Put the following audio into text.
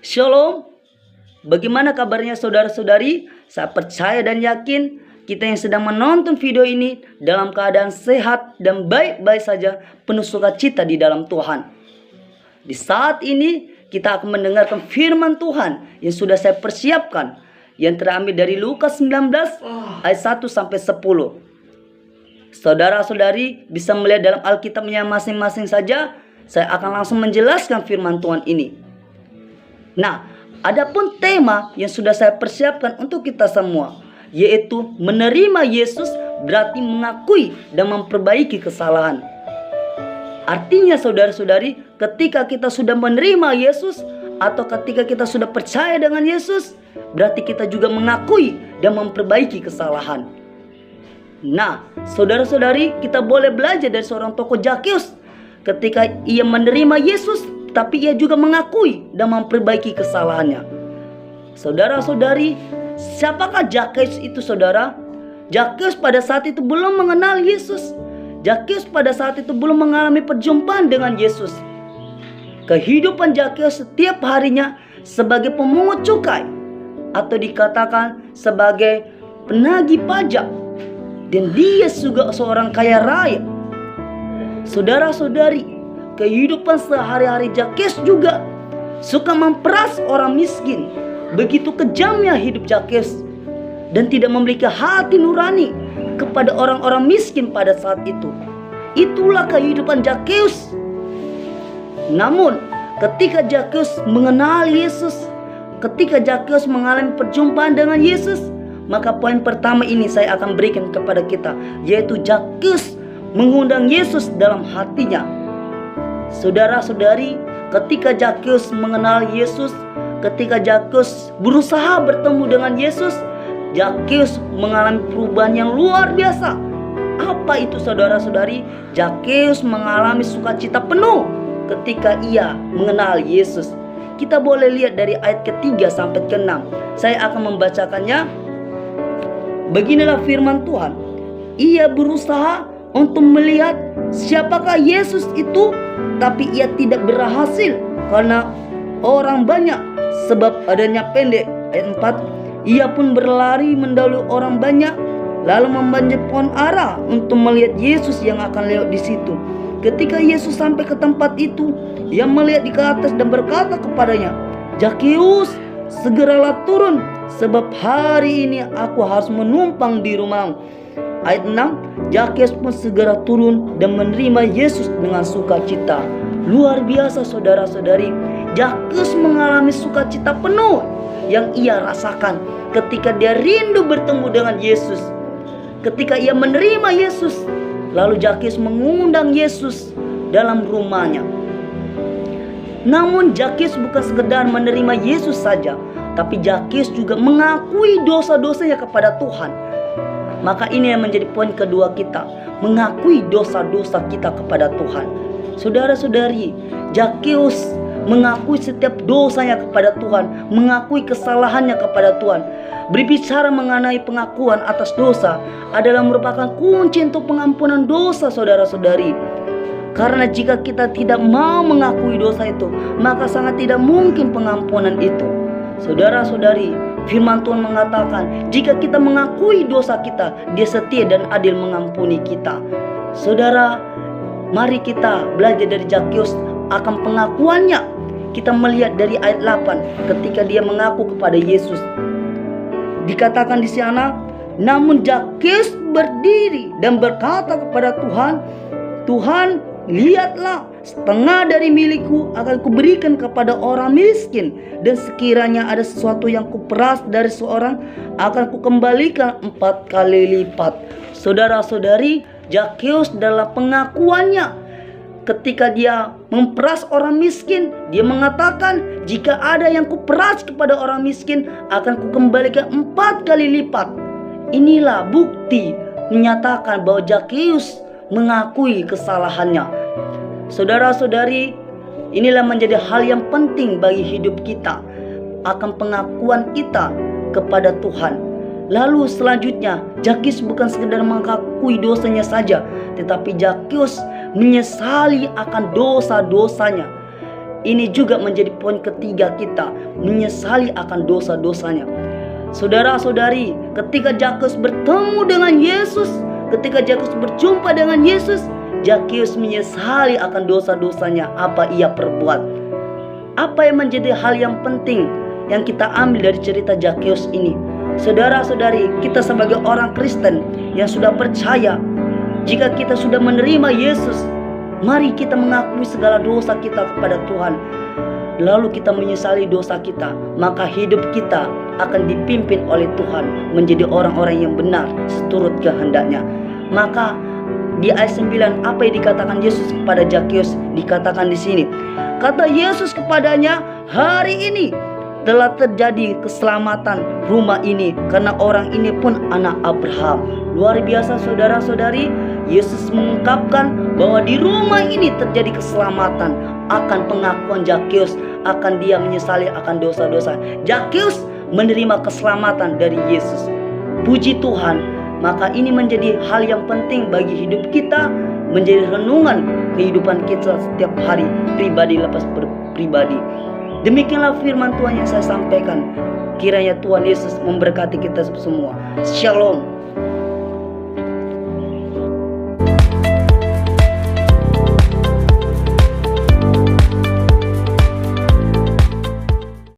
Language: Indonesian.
Shalom, bagaimana kabarnya saudara-saudari? Saya percaya dan yakin kita yang sedang menonton video ini dalam keadaan sehat dan baik-baik saja, penuh sukacita di dalam Tuhan. Di saat ini kita akan mendengarkan firman Tuhan yang sudah saya persiapkan, yang terambil dari Lukas 19 ayat 1 sampai 10. Saudara-saudari bisa melihat dalam Alkitabnya masing-masing saja. Saya akan langsung menjelaskan firman Tuhan ini. Nah, adapun tema yang sudah saya persiapkan untuk kita semua, yaitu menerima Yesus berarti mengakui dan memperbaiki kesalahan. Artinya saudara-saudari, ketika kita sudah menerima Yesus atau ketika kita sudah percaya dengan Yesus, berarti kita juga mengakui dan memperbaiki kesalahan. Nah, saudara-saudari, kita boleh belajar dari seorang tokoh Zakheus. Ketika ia menerima Yesus, tapi ia juga mengakui dan memperbaiki kesalahannya. Saudara-saudari, siapakah Zakheus itu, saudara? Zakheus pada saat itu belum mengenal Yesus. Zakheus pada saat itu belum mengalami perjumpaan dengan Yesus. Kehidupan Zakheus setiap harinya sebagai pemungut cukai, atau dikatakan sebagai penagih pajak. Dan dia juga seorang kaya raya. Saudara-saudari, kehidupan sehari-hari Zakheus juga suka memperas orang miskin. Begitu kejamnya hidup Zakheus, dan tidak memiliki hati nurani kepada orang-orang miskin pada saat itu. Itulah kehidupan Zakheus. Namun ketika Zakheus mengenal Yesus, ketika Zakheus mengalami perjumpaan dengan Yesus, maka poin pertama ini saya akan berikan kepada kita, yaitu Zakheus mengundang Yesus dalam hatinya. Saudara-saudari, ketika Zakheus mengenal Yesus, ketika Zakheus berusaha bertemu dengan Yesus, Zakheus mengalami perubahan yang luar biasa. Apa itu, saudara-saudari? Zakheus mengalami sukacita penuh ketika ia mengenal Yesus. Kita boleh lihat dari ayat ke-3 sampai ke-6. Saya akan membacakannya. Beginilah firman Tuhan. Ia berusaha untuk melihat siapakah Yesus itu, tapi ia tidak berhasil karena orang banyak, sebab adanya pendek. Ayat 4, ia pun berlari mendahului orang banyak, lalu membanjir pohon ara untuk melihat Yesus yang akan lewat di situ. Ketika Yesus sampai ke tempat itu, ia melihat di atas dan berkata kepadanya, "Zakheus, segeralah turun, sebab hari ini aku harus menumpang di rumahmu." Ayat 6, Zakheus pun segera turun dan menerima Yesus dengan sukacita. Luar biasa, saudara-saudari. Zakheus mengalami sukacita penuh yang ia rasakan ketika dia rindu bertemu dengan Yesus. Ketika ia menerima Yesus, lalu Zakheus mengundang Yesus dalam rumahnya. Namun Zakheus bukan sekedar menerima Yesus saja, tapi Zakheus juga mengakui dosa-dosanya kepada Tuhan. Maka ini yang menjadi poin kedua kita, mengakui dosa-dosa kita kepada Tuhan. Saudara-saudari, Zakheus mengakui setiap dosanya kepada Tuhan, mengakui kesalahannya kepada Tuhan. Berbicara mengenai pengakuan atas dosa adalah merupakan kunci untuk pengampunan dosa, saudara-saudari. Karena jika kita tidak mau mengakui dosa itu, maka sangat tidak mungkin pengampunan itu. Saudara-saudari, firman Tuhan mengatakan, jika kita mengakui dosa kita, Dia setia dan adil mengampuni kita. Saudara, mari kita belajar dari Zakheus akan pengakuannya. Kita melihat dari ayat 8 ketika dia mengaku kepada Yesus. Dikatakan di sana, namun Zakheus berdiri dan berkata kepada Tuhan, "Tuhan, lihatlah, setengah dari milikku akan kuberikan kepada orang miskin, dan sekiranya ada sesuatu yang kuperas dari seorang, akan kukembalikan 4 kali lipat." Saudara-saudari, Zakheus dalam pengakuannya ketika dia memperas orang miskin, dia mengatakan, "Jika ada yang kuperas kepada orang miskin, akan kukembalikan 4 kali lipat." Inilah bukti menyatakan bahwa Zakheus mengakui kesalahannya. Saudara-saudari, inilah menjadi hal yang penting bagi hidup kita, akan pengakuan kita kepada Tuhan. Lalu selanjutnya, Zakheus bukan sekedar mengakui dosanya saja, tetapi Zakheus menyesali akan dosa-dosanya. Ini juga menjadi poin ketiga kita, menyesali akan dosa-dosanya. Saudara-saudari, ketika Zakheus bertemu dengan Yesus, ketika Zakheus berjumpa dengan Yesus, Zakheus menyesali akan dosa-dosanya apa ia perbuat. Apa yang menjadi hal yang penting yang kita ambil dari cerita Zakheus ini? Saudara-saudari, kita sebagai orang Kristen yang sudah percaya, jika kita sudah menerima Yesus, mari kita mengakui segala dosa kita kepada Tuhan. Lalu kita menyesali dosa kita, maka hidup kita akan dipimpin oleh Tuhan menjadi orang-orang yang benar seturut kehendaknya. Maka di ayat 9 apa yang dikatakan Yesus kepada Zakheus? Dikatakan di sini, kata Yesus kepadanya, hari ini telah terjadi keselamatan rumah ini, karena orang ini pun anak Abraham. Luar biasa saudara-saudari, Yesus mengungkapkan bahwa di rumah ini terjadi keselamatan akan pengakuan Zakheus, akan dia menyesali akan dosa-dosa. Zakheus menerima keselamatan dari Yesus. Puji Tuhan. Maka ini menjadi hal yang penting bagi hidup kita, menjadi renungan kehidupan kita setiap hari, pribadi lepas pribadi. Demikianlah firman Tuhan yang saya sampaikan. Kiranya Tuhan Yesus memberkati kita semua. Shalom.